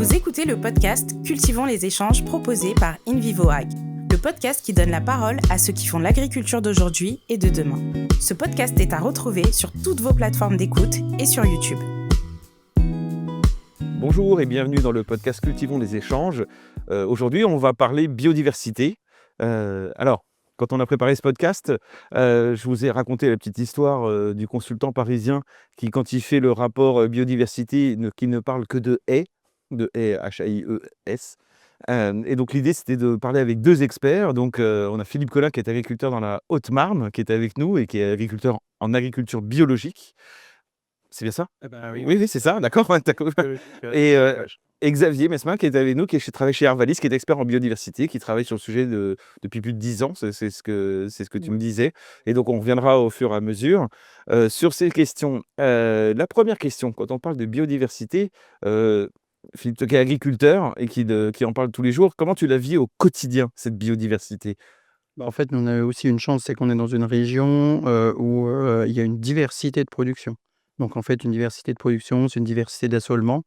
Vous écoutez le podcast Cultivons les échanges proposé par InVivo Ag, le podcast qui donne la parole à ceux qui font l'agriculture d'aujourd'hui et de demain. Ce podcast est à retrouver sur toutes vos plateformes d'écoute et sur YouTube. Bonjour et bienvenue dans le podcast Cultivons les échanges. Aujourd'hui, on va parler biodiversité. Alors, quand on a préparé ce podcast, je vous ai raconté la petite histoire du consultant parisien qui, quand il fait le rapport biodiversité, qui ne parle que de haies H-A-I-E-S. Et donc l'idée, c'était de parler avec deux experts. Donc on a Philippe Collin qui est agriculteur dans la Haute-Marne, qui est avec nous et qui est agriculteur en agriculture biologique. C'est bien ça? Oui. Oui, c'est ça, d'accord. Ouais, d'accord. Et Xavier Mesmin qui est avec nous, qui travaille chez Arvalis, qui est expert en biodiversité, qui travaille sur le sujet depuis plus de 10 ans, c'est ce que tu me disais. Et donc on reviendra au fur et à mesure sur ces questions. La première question, quand on parle de biodiversité, Philippe, toi qui es agriculteur et qui en parle tous les jours, comment tu la vis au quotidien, cette biodiversité? En fait, nous, on a aussi une chance, c'est qu'on est dans une région où il y a une diversité de production. Donc, en fait, une diversité de production, c'est une diversité d'assolement,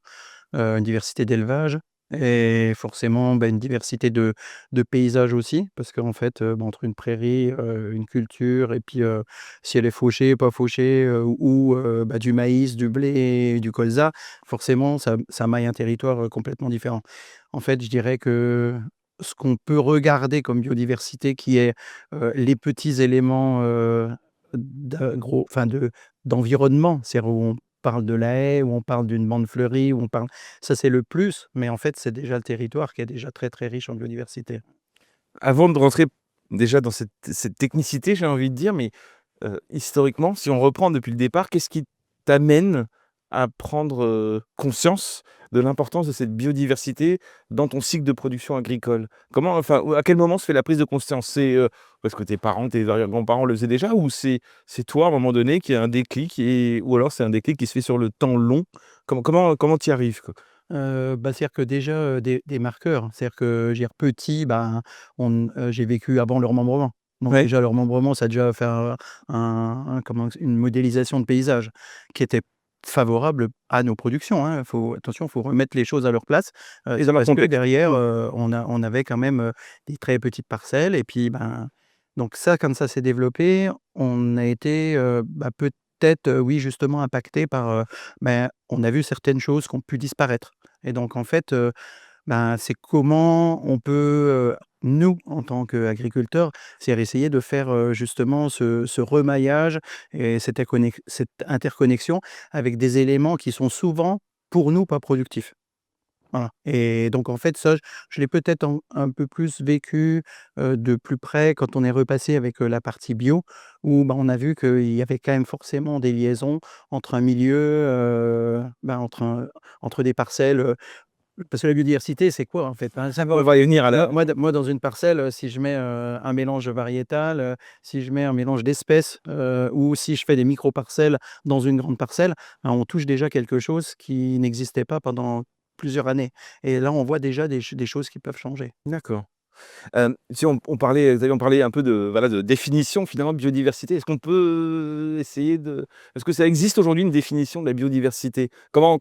une diversité d'élevage et forcément une diversité de paysages aussi. Parce qu'en fait, entre une prairie, une culture et puis si elle est fauchée, pas fauchée, ou du maïs, du blé, du colza, forcément, ça maille un territoire complètement différent. En fait, je dirais que ce qu'on peut regarder comme biodiversité qui est les petits éléments d'environnement, c'est-à-dire où on parle de la haie, où on parle d'une bande fleurie, où on parle, ça c'est le plus, mais en fait c'est déjà le territoire qui est déjà très très riche en biodiversité. Avant de rentrer déjà dans cette technicité, j'ai envie de dire, mais historiquement, si on reprend depuis le départ, qu'est-ce qui t'amène à prendre conscience de l'importance de cette biodiversité dans ton cycle de production agricole? À quel moment se fait la prise de conscience? C'est parce que tes parents, tes grands-parents le faisaient déjà, ou c'est toi à un moment donné qui a un déclic, ou alors c'est un déclic qui se fait sur le temps long? Comment tu y arrives, quoi? C'est-à-dire que déjà des marqueurs, c'est-à-dire que je veux dire, petit, j'ai vécu avant le remembrement. Donc Ouais. déjà le remembrement, ça a déjà fait une modélisation de paysage qui était favorable à nos productions, hein. Attention, faut remettre les choses à leur place, Et dans leur parce que contexte. derrière, on avait quand même des très petites parcelles et puis donc ça, quand ça s'est développé, on a été peut-être, oui, justement impacté par on a vu certaines choses qui ont pu disparaître. Et donc en fait, c'est comment on peut, nous, en tant qu'agriculteurs, c'est essayer de faire, justement ce remaillage et cette interconnexion avec des éléments qui sont souvent, pour nous, pas productifs. Voilà. Et donc en fait, ça, je l'ai peut-être un peu plus vécu, de plus près quand on est repassé avec, la partie bio où, on a vu qu'il y avait quand même forcément des liaisons entre un milieu, entre des parcelles, parce que la biodiversité, c'est quoi en fait? On va y venir à Moi, dans une parcelle, si je mets, un mélange variétal, si je mets un mélange d'espèces, ou si je fais des micro-parcelles dans une grande parcelle, on touche déjà quelque chose qui n'existait pas pendant plusieurs années. Et là, on voit déjà des choses qui peuvent changer. D'accord. Si on parlait, Xavier, on parlait un peu de définition finalement de biodiversité. Est-ce qu'on peut essayer de est-ce que ça existe aujourd'hui une définition de la biodiversité? Comment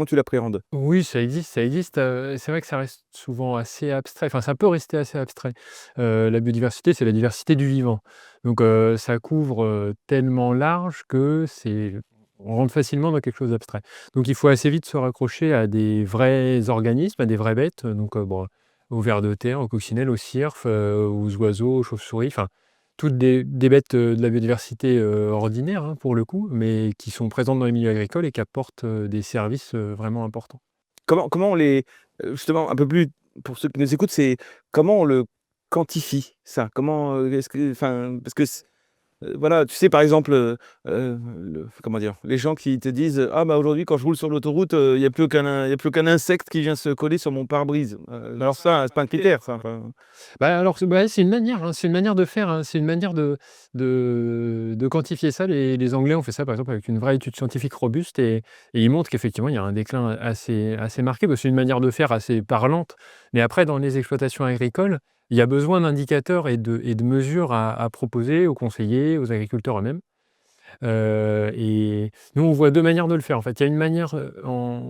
tu l'appréhendes? Oui, ça existe, ça existe, c'est vrai que ça reste souvent assez abstrait, enfin ça peut rester assez abstrait. La biodiversité, c'est la diversité du vivant. Donc ça couvre, tellement large que on rentre facilement dans quelque chose d'abstrait. Donc il faut assez vite se raccrocher à des vrais organismes, à des vraies bêtes, donc aux vers de terre, aux coccinelles, aux cirques, aux oiseaux, aux chauves-souris, enfin toutes des bêtes, de la biodiversité, ordinaire, hein, pour le coup, mais qui sont présentes dans les milieux agricoles et qui apportent, des services, vraiment importants. Comment on les justement un peu plus pour ceux qui nous écoutent, c'est comment on le quantifie ça? Est-ce que parce que voilà, tu sais, par exemple, comment dire? Les gens qui te disent: «Ah bah, aujourd'hui, quand je roule sur l'autoroute, il y a plus aucun insecte qui vient se coller sur mon pare-brise». Alors ça, c'est pas un critère ça, enfin. Alors, c'est une manière, hein, c'est une manière de faire, hein, c'est une manière de quantifier ça. Les Anglais ont fait ça, par exemple, avec une vraie étude scientifique robuste et ils montrent qu'effectivement, il y a un déclin assez marqué, parce que c'est une manière de faire assez parlante. Mais après, dans les exploitations agricoles, il y a besoin d'indicateurs et de mesures à proposer aux conseillers, aux agriculteurs eux-mêmes. Et nous, on voit deux manières de le faire. En fait, il y a une manière,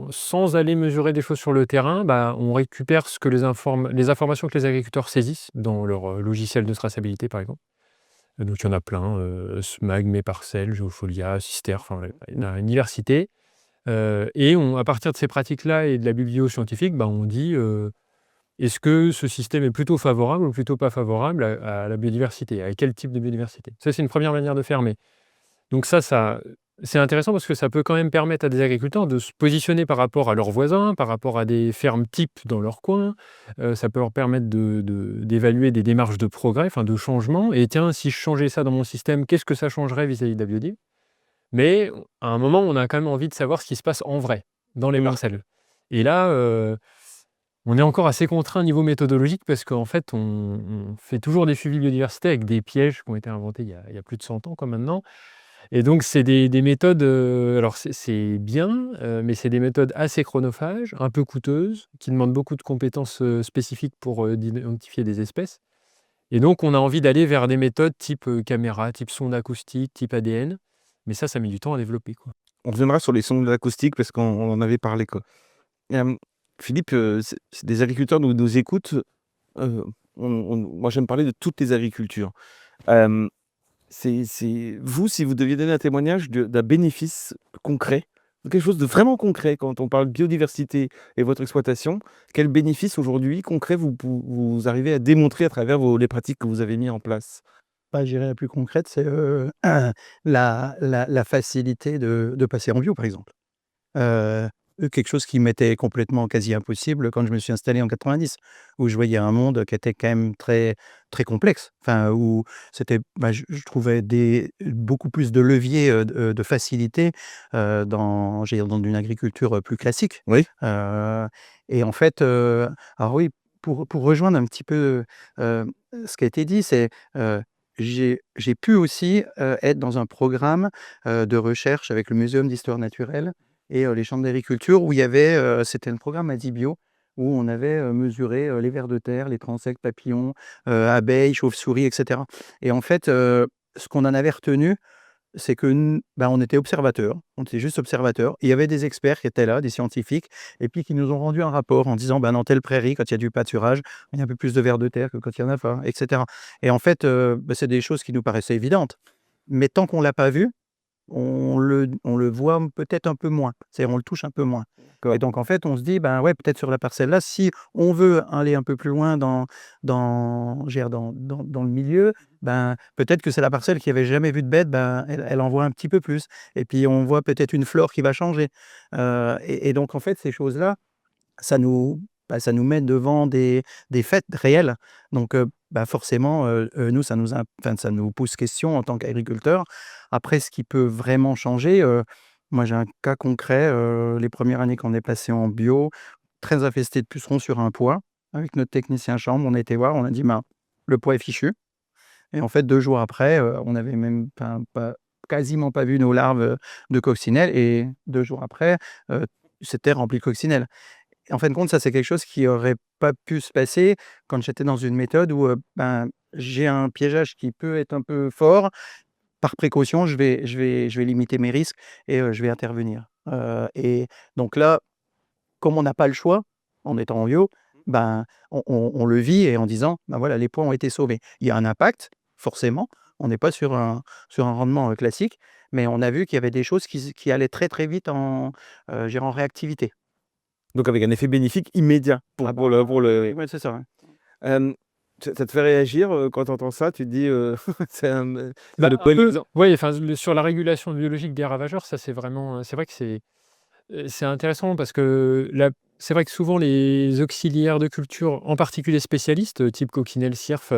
sans aller mesurer des choses sur le terrain, on récupère ce que les informations que les agriculteurs saisissent dans leur logiciel de traçabilité, par exemple. Donc, il y en a plein, SMAG, Mes Parcelles, Geofolia, Sister, enfin, il y en a une diversité. Et à partir de ces pratiques-là et de la biblio scientifique, on dit est-ce que ce système est plutôt favorable ou plutôt pas favorable à la biodiversité, à quel type de biodiversité. Ça, c'est une première manière de faire. Donc ça, c'est intéressant parce que ça peut quand même permettre à des agriculteurs de se positionner par rapport à leurs voisins, par rapport à des fermes types dans leur coin. Ça peut leur permettre d'évaluer des démarches de progrès, enfin de changement. Et tiens, si je changeais ça dans mon système, qu'est-ce que ça changerait vis-à-vis de la biodiversité? Mais à un moment, on a quand même envie de savoir ce qui se passe en vrai, dans les parcelles. Et là, on est encore assez contraint au niveau méthodologique parce qu'en fait, on fait toujours des suivis biodiversité avec des pièges qui ont été inventés il y a plus de 100 ans comme maintenant. Et donc, c'est des méthodes, alors c'est bien, mais c'est des méthodes assez chronophages, un peu coûteuses, qui demandent beaucoup de compétences spécifiques pour identifier des espèces. Et donc, on a envie d'aller vers des méthodes type caméra, type sonde acoustique, type ADN. Mais ça met du temps à développer, quoi. On reviendra sur les sondes acoustiques parce qu'on en avait parlé, quoi. Philippe, c'est des agriculteurs nous écoutent. Moi, j'aime parler de toutes les agricultures. Vous, si vous deviez donner un témoignage d'un bénéfice concret, de quelque chose de vraiment concret, quand on parle biodiversité et votre exploitation, quel bénéfice aujourd'hui concret vous arrivez à démontrer à travers les pratiques que vous avez mis en place? Je dirais la plus concrète, c'est la facilité de passer en bio, par exemple. Quelque chose qui m'était complètement quasi impossible quand je me suis installé en 90, où je voyais un monde qui était quand même très, très complexe. Enfin, où c'était, je trouvais beaucoup plus de leviers de facilité dans une agriculture plus classique. Oui. Et en fait, alors oui, pour rejoindre un petit peu ce qui a été dit, c'est j'ai pu aussi être dans un programme de recherche avec le Muséum d'histoire naturelle et les chambres d'agriculture où il y avait, c'était un programme Adibio, où on avait mesuré les vers de terre, les transectes, papillons, abeilles, chauves-souris, etc. Et en fait, ce qu'on en avait retenu, c'est que on était observateurs, on était juste observateurs. Il y avait des experts qui étaient là, des scientifiques, et puis qui nous ont rendu un rapport en disant dans telle prairie, quand il y a du pâturage, il y a un peu plus de vers de terre que quand il n'y en a pas, etc. Et en fait, c'est des choses qui nous paraissaient évidentes. Mais tant qu'on ne l'a pas vu, on le voit peut-être un peu moins, c'est-à-dire on le touche un peu moins. Et donc en fait, on se dit, ouais, peut-être sur la parcelle là, si on veut aller un peu plus loin dans le milieu, peut-être que c'est la parcelle qui avait jamais vu de bête, elle en voit un petit peu plus. Et puis on voit peut-être une flore qui va changer. Et donc en fait, ces choses-là, ça nous met devant des faits réels. Donc forcément, nous, ça nous pose question en tant qu'agriculteurs. Après, ce qui peut vraiment changer, moi, j'ai un cas concret, les premières années qu'on est passé en bio, très infesté de pucerons sur un pois. Avec notre technicien chambre, on a été voir, on a dit: le pois est fichu». Et en fait, 2 jours après, on avait même quasiment pas vu nos larves de coccinelle, et 2 jours après, c'était rempli de coccinelles. Et en fin de compte, ça, c'est quelque chose qui aurait pas pu se passer quand j'étais dans une méthode où, j'ai un piégeage qui peut être un peu fort. Par précaution, je vais limiter mes risques et je vais intervenir. Et donc là, comme on n'a pas le choix, en étant en bio, on le vit et en disant: voilà, les pois ont été sauvés. Il y a un impact, forcément, on n'est pas sur un rendement, classique, mais on a vu qu'il y avait des choses qui allaient très, très vite en réactivité. Donc avec un effet bénéfique immédiat Ouais, c'est ça, ouais. Ça te fait réagir, quand tu entends ça? Tu te dis, c'est Un le peu, oui, enfin, sur la régulation biologique des ravageurs, ça c'est vraiment, c'est vrai que c'est intéressant parce que c'est vrai que souvent les auxiliaires de culture, en particulier spécialistes, type coccinelle, cirf,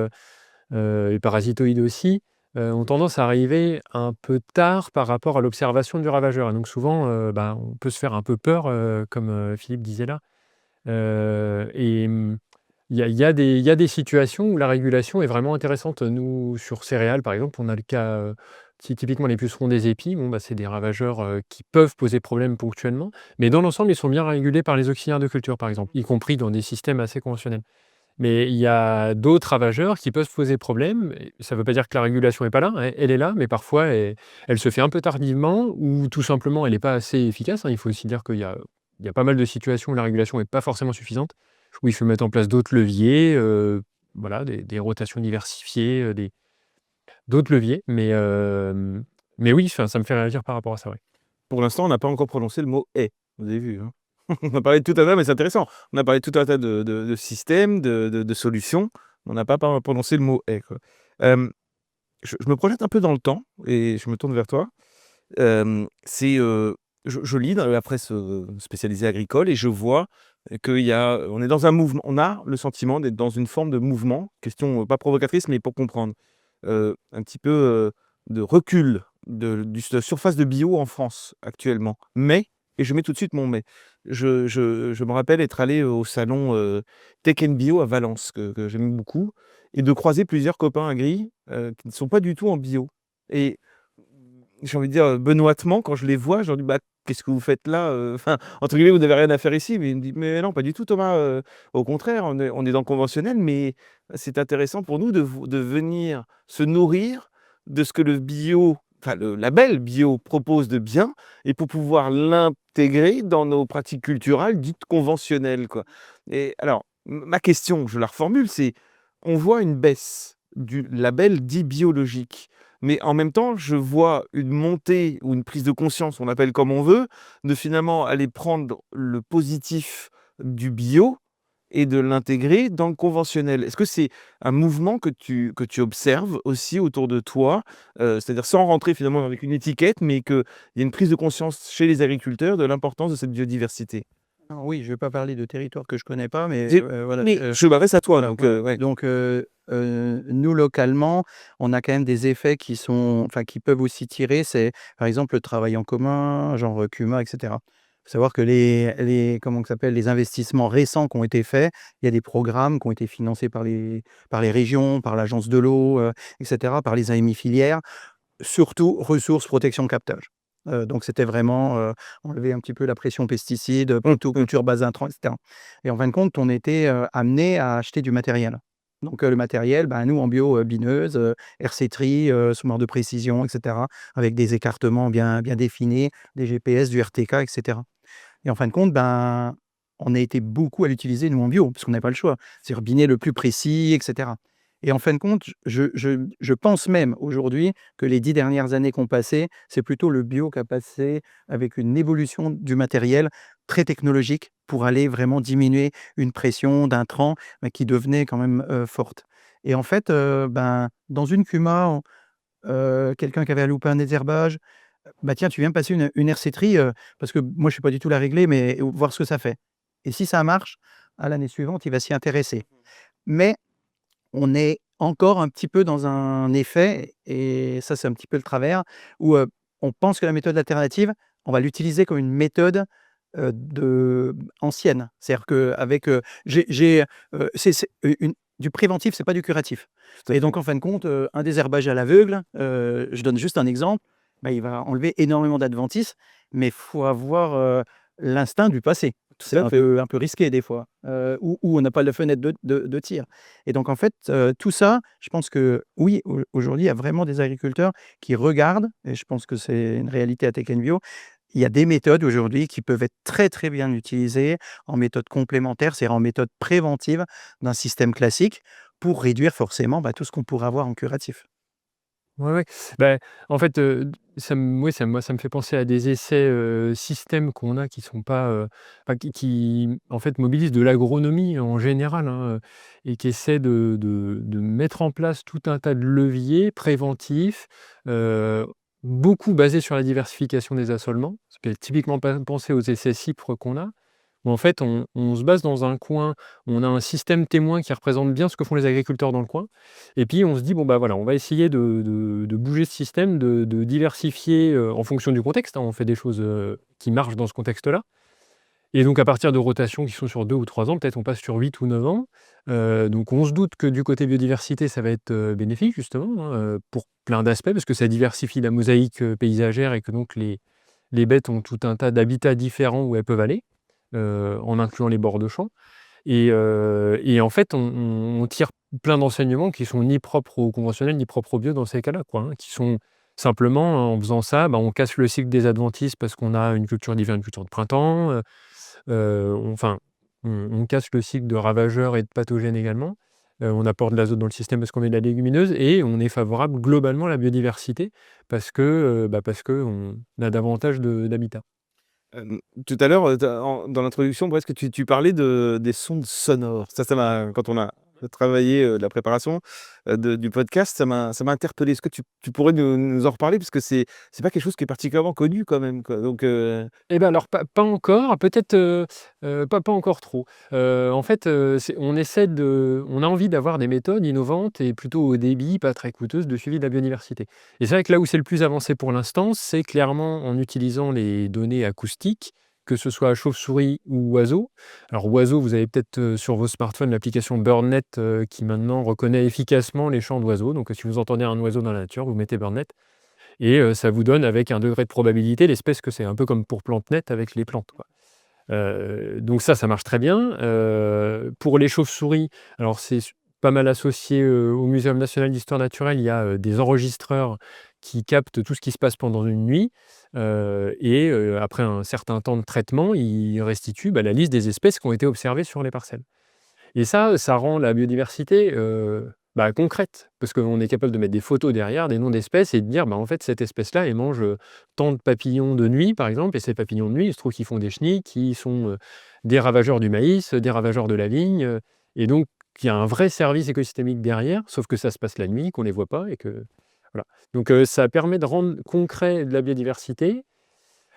et parasitoïdes aussi, ont tendance à arriver un peu tard par rapport à l'observation du ravageur. Et donc souvent, on peut se faire un peu peur, comme Philippe disait là. Il y a des situations où la régulation est vraiment intéressante. Nous, sur céréales, par exemple, on a le cas, si typiquement les pucerons des épis, c'est des ravageurs qui peuvent poser problème ponctuellement, mais dans l'ensemble, ils sont bien régulés par les auxiliaires de culture, par exemple, y compris dans des systèmes assez conventionnels. Mais il y a d'autres ravageurs qui peuvent poser problème. Et ça ne veut pas dire que la régulation n'est pas là, elle est là, mais parfois elle se fait un peu tardivement ou tout simplement elle n'est pas assez efficace, hein. Il faut aussi dire qu'il y a pas mal de situations où la régulation n'est pas forcément suffisante, où il faut mettre en place d'autres leviers, voilà, des rotations diversifiées, d'autres leviers. Mais oui, ça me fait réagir par rapport à ça, oui. Pour l'instant, on n'a pas encore prononcé le mot « est ». Vous avez vu, hein. On a parlé de tout un tas, mais c'est intéressant. On a parlé de tout un tas de systèmes, de solutions. On n'a pas prononcé le mot « est », quoi. Je me projette un peu dans le temps et je me tourne vers toi. Je lis dans la presse spécialisée agricole et je vois on est dans un mouvement. On a le sentiment d'être dans une forme de mouvement, question pas provocatrice, mais pour comprendre, un petit peu de recul de la surface de bio en France actuellement. Mais, et je mets tout de suite mon mais, je me rappelle être allé au salon Tech and Bio à Valence, que j'aime beaucoup, et de croiser plusieurs copains agris qui ne sont pas du tout en bio. Et j'ai envie de dire, benoîtement, quand je les vois, je leur dis: «Bah, qu'est-ce que vous faites là, Enfin, entre guillemets, «Vous n'avez rien à faire ici». Mais il me dit: «Mais non, pas du tout Thomas, au contraire, on est dans le conventionnel, mais c'est intéressant pour nous de venir se nourrir de ce que le bio, enfin le label bio propose de bien et pour pouvoir l'intégrer dans nos pratiques culturelles dites conventionnelles, quoi». Et alors, ma question, je la reformule, c'est: on voit une baisse du label dit biologique. Mais en même temps, je vois une montée ou une prise de conscience, on l'appelle comme on veut, de finalement aller prendre le positif du bio et de l'intégrer dans le conventionnel. Est-ce que c'est un mouvement que tu observes aussi autour de toi? C'est-à-dire sans rentrer finalement avec une étiquette, mais qu'il y a une prise de conscience chez les agriculteurs de l'importance de cette biodiversité? Alors oui, je vais pas parler de territoire que je connais pas, mais J'ai voilà, mais je m'adresse à toi, voilà, donc voilà. ouais. Donc nous localement, on a quand même des effets qui peuvent aussi tirer. C'est par exemple le travail en commun, genre CUMA, et cetera. Faut savoir que comment ça s'appelle? Les investissements récents qui ont été faits, il y a des programmes qui ont été financés par les régions, par l'agence de l'eau, et cetera, par les AMI filières, surtout ressources, protection, captage. Donc c'était vraiment, enlever un petit peu la pression pesticides, Mmh, plutôt mmh. culture bas intrants, et cetera. Et en fin de compte, on était, amenés à acheter du matériel. Donc le matériel, ben, nous en bio, bineuse, herséterie, semoir de précision, et cetera, avec des écartements bien définis, des GPS, du RTK, et cetera. Et en fin de compte, ben, on a été beaucoup à l'utiliser nous en bio, parce qu'on n'avait pas le choix. C'est robinet le plus précis, et cetera. Et en fin de compte, je pense même aujourd'hui que les 10 dernières années qu'on passé, c'est plutôt le bio qui a passé avec une évolution du matériel très technologique pour aller vraiment diminuer une pression d'intrants, mais qui devenait quand même, forte. Et en fait, ben, dans une CUMA, quelqu'un qui avait à louper un désherbage, bah, tiens, tu viens passer une herséterie, parce que moi je ne sais pas du tout la régler, mais voir ce que ça fait. Et si ça marche, à l'année suivante, il va s'y intéresser. Mais on est encore un petit peu dans un effet, et ça, c'est un petit peu le travers, où, on pense que la méthode alternative, on va l'utiliser comme une méthode, ancienne. C'est-à-dire qu'avec, c'est une du préventif, c'est pas du curatif. Tout à Et fait. donc en fin de compte, un désherbage à l'aveugle, je donne juste un exemple, bah, il va enlever énormément d'adventices, mais il faut avoir, l'instinct du passé. Tout C'est à fait. un peu risqué des fois, où on n'a pas de fenêtre de tir. Et donc en fait, tout ça, je pense que oui, aujourd'hui, il y a vraiment des agriculteurs qui regardent, et je pense que c'est une réalité à Tech and Bio. Il y a des méthodes aujourd'hui qui peuvent être très, très bien utilisées en méthode complémentaire, c'est-à-dire en méthode préventive d'un système classique pour réduire forcément, bah, tout ce qu'on pourrait avoir en curatif. Ouais, ouais. Bah, en fait, oui, moi, ça me fait penser à des essais, systèmes qu'on a qui sont pas, enfin qui, en fait, mobilisent de l'agronomie en général, hein, et qui essaient de mettre en place tout un tas de leviers préventifs, heu, beaucoup basés sur la diversification des assolements. Ça peut typiquement penser aux essais CYPRE qu'on a. Où en fait on se base dans un coin, on a un système témoin qui représente bien ce que font les agriculteurs dans le coin et puis on se dit: «Bon, bah, voilà, on va essayer de bouger ce système, de diversifier, en fonction du contexte», hein. On fait des choses, qui marchent dans ce contexte-là et donc à partir de rotations qui sont sur 2 ou 3 ans, peut-être on passe sur 8 ou 9 ans. Donc on se doute que du côté biodiversité, ça va être, bénéfique justement, hein, pour plein d'aspects parce que ça diversifie la mosaïque, paysagère et que donc les bêtes ont tout un tas d'habitats différents où elles peuvent aller, en incluant les bords de champs Et en fait, on tire plein d'enseignements qui sont ni propres au conventionnel, ni propres au bio dans ces cas-là, quoi, hein, qui sont simplement, en faisant ça, on casse le cycle des adventices parce qu'on a une culture d'hiver, une culture de printemps, enfin, on casse le cycle de ravageurs et de pathogènes également. On apporte de l'azote dans le système parce qu'on met de la légumineuse et on est favorable globalement à la biodiversité parce qu'on a davantage d'habitat. Tout à l'heure, dans l'introduction, presque, tu parlais des sondes sonores. Ça m'a, quand on a travaillé la préparation du podcast, ça m'a interpellé. Est-ce que tu pourrais nous en reparler? Parce que c'est pas quelque chose qui est particulièrement connu quand même, quoi. Donc, Eh ben alors pas encore, peut-être, pas encore trop. En fait, on a envie d'avoir des méthodes innovantes et plutôt haut débit, pas très coûteuses, de suivi de la biodiversité. Et c'est vrai que là où c'est le plus avancé pour l'instant, c'est clairement en utilisant les données acoustiques, que ce soit chauve-souris ou oiseaux. Alors oiseaux, vous avez peut-être, sur vos smartphones l'application BirdNet, qui maintenant reconnaît efficacement les chants d'oiseaux. Donc, si vous entendez un oiseau dans la nature, vous mettez BirdNet. Et ça vous donne avec un degré de probabilité l'espèce que c'est, un peu comme pour PlanteNet avec les plantes, quoi. Donc ça marche très bien. Pour les chauves-souris, alors c'est pas mal associé, au Muséum national d'histoire naturelle. Il y a, des enregistreurs qui captent tout ce qui se passe pendant une nuit, après un certain temps de traitement, ils restituent, la liste des espèces qui ont été observées sur les parcelles. Et ça rend la biodiversité, concrète, parce qu'on est capable de mettre des photos derrière, des noms d'espèces et de dire, en fait, cette espèce-là, elle mange, tant de papillons de nuit, par exemple, et ces papillons de nuit, il se trouve qu'ils font des chenilles qui sont, des ravageurs du maïs, des ravageurs de la vigne, et donc il y a un vrai service écosystémique derrière, sauf que ça se passe la nuit, qu'on ne les voit pas et que voilà. Donc ça permet de rendre concret de la biodiversité.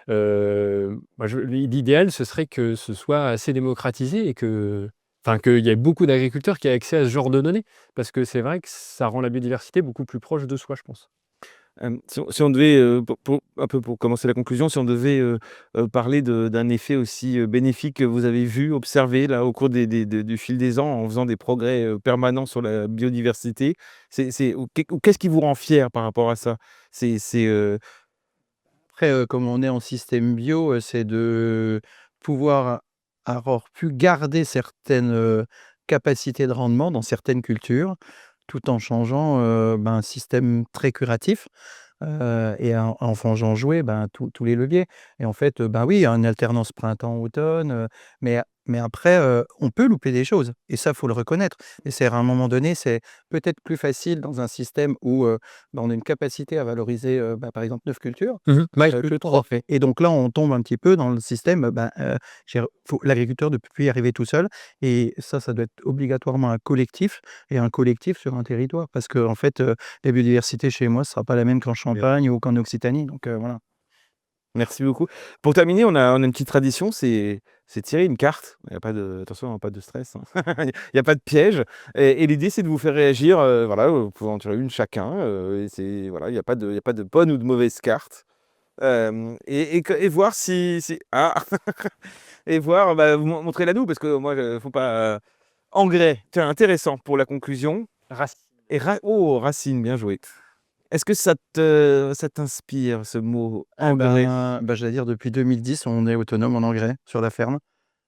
L'idéal, ce serait que ce soit assez démocratisé et qu'il y ait beaucoup d'agriculteurs qui aient accès à ce genre de données. Parce que c'est vrai que ça rend la biodiversité beaucoup plus proche de soi, je pense. si on devait, un peu pour commencer la conclusion, si on devait parler d'un effet aussi bénéfique que vous avez vu, observé là, au cours du fil des ans, en faisant des progrès permanents sur la biodiversité, ou qu'est-ce qui vous rend fier par rapport à ça? C'est, Après, comme on est en système bio, c'est de pouvoir avoir pu garder certaines, capacités de rendement dans certaines cultures, tout en changeant, un système très curatif, et en faisant jouer, tous les leviers. Et en fait, oui, une alternance printemps-automne, mais après, on peut louper des choses et ça, faut le reconnaître. Et c'est à un moment donné, c'est peut-être plus facile dans un système où, on a une capacité à valoriser, par exemple 9 cultures, Ouais, que 3. Et donc là, on tombe un petit peu dans le système, l'agriculteur ne peut plus y arriver tout seul et ça doit être obligatoirement un collectif et un collectif sur un territoire parce qu'en fait, la biodiversité chez moi, ce sera pas la même qu'en Champagne ou qu'en Occitanie, donc voilà. Merci beaucoup. Pour terminer, on a une petite tradition, c'est tirer une carte. Il y a pas de attention, pas de stress, hein. Il y a pas de piège et l'idée, c'est de vous faire réagir, voilà, vous pouvez en tirer une chacun, et c'est voilà, il y a pas de bonne ou de mauvaise carte. Et voir si et voir, montrez-la nous parce que moi, faut pas engrais. Tiens, intéressant pour la conclusion. racine. Oh, racine, bien joué. Est-ce que ça t'inspire ce mot engrais? Je vais dire depuis 2010, on est autonome en engrais sur la ferme.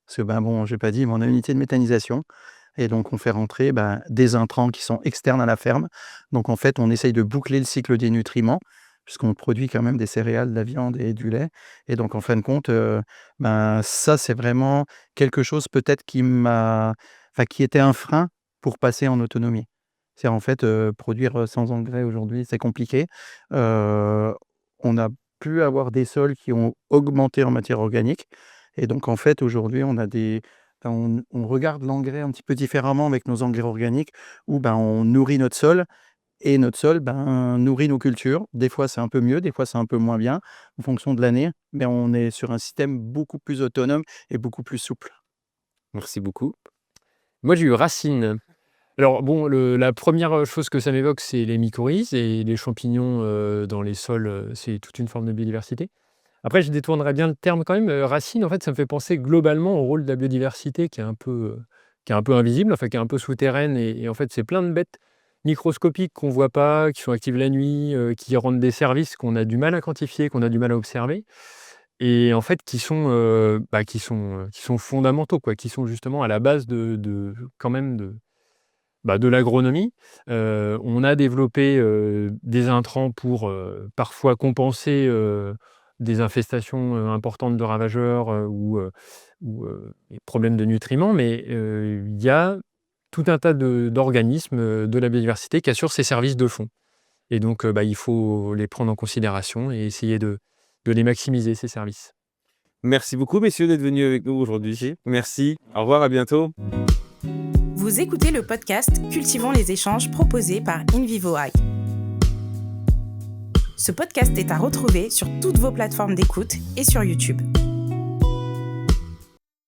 Parce que, j'ai pas dit, mais on a une unité de méthanisation et donc on fait rentrer, des intrants qui sont externes à la ferme. Donc en fait, on essaye de boucler le cycle des nutriments, puisqu'on produit quand même des céréales, de la viande et du lait. Et donc en fin de compte, ça, c'est vraiment quelque chose peut-être qui était un frein pour passer en autonomie. C'est en fait, produire, sans engrais aujourd'hui, c'est compliqué. On a pu avoir des sols qui ont augmenté en matière organique et donc en fait, aujourd'hui, on regarde l'engrais un petit peu différemment avec nos engrais organiques où, on nourrit notre sol et notre sol, nourrit nos cultures. Des fois, c'est un peu mieux, des fois, c'est un peu moins bien en fonction de l'année, mais on est sur un système beaucoup plus autonome et beaucoup plus souple. Merci beaucoup. Moi, j'ai eu racine. Alors bon, la première chose que ça m'évoque, c'est les mycorhizes et les champignons, dans les sols, c'est toute une forme de biodiversité. Après, je détournerais bien le terme quand même. Racine, en fait, ça me fait penser globalement au rôle de la biodiversité qui est un peu invisible, enfin qui est un peu souterraine et en fait, c'est plein de bêtes microscopiques qu'on voit pas, qui sont actives la nuit, qui rendent des services qu'on a du mal à quantifier, qu'on a du mal à observer. et en fait qui sont fondamentaux, quoi, qui sont justement à la base quand même de l'agronomie. On a développé des intrants pour parfois compenser des infestations importantes de ravageurs ou des problèmes de nutriments, mais il y a tout un tas d'organismes de la biodiversité qui assurent ces services de fond. Et donc, il faut les prendre en considération et essayer de les maximiser, ces services. Merci beaucoup, messieurs, d'être venus avec nous aujourd'hui. Merci. Au revoir, à bientôt. Vous écoutez le podcast Cultivons les échanges proposé par InVivo Ag. Ce podcast est à retrouver sur toutes vos plateformes d'écoute et sur YouTube.